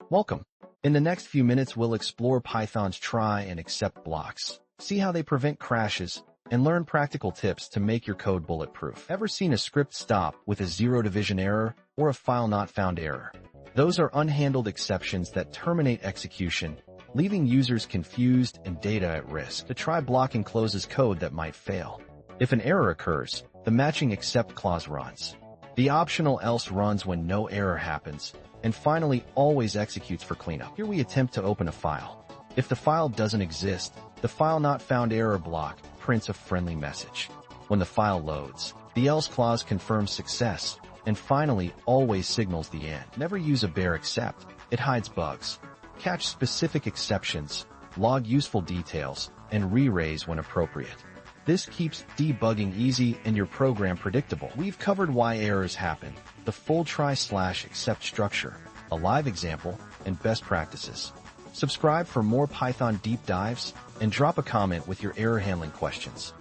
Welcome. In the next few minutes, we'll explore Python's try and except blocks, see how they prevent crashes, and learn practical tips to make your code bulletproof. Ever seen a script stop with a zero division error or a file not found error? Those are unhandled exceptions that terminate execution, leaving users confused and data at risk. The try block encloses code that might fail. If an error occurs, the matching except clause runs. The optional else runs when no error happens, and finally always executes for cleanup. Here we attempt to open a file. If the file doesn't exist, the file not found error block prints a friendly message. When the file loads, the else clause confirms success, and finally always signals the end. Never use a bare except. It hides bugs. Catch specific exceptions, log useful details, and re-raise when appropriate. This keeps debugging easy and your program predictable. We've covered why errors happen, the full try/except structure, a live example, and best practices. Subscribe for more Python deep dives and drop a comment with your error handling questions.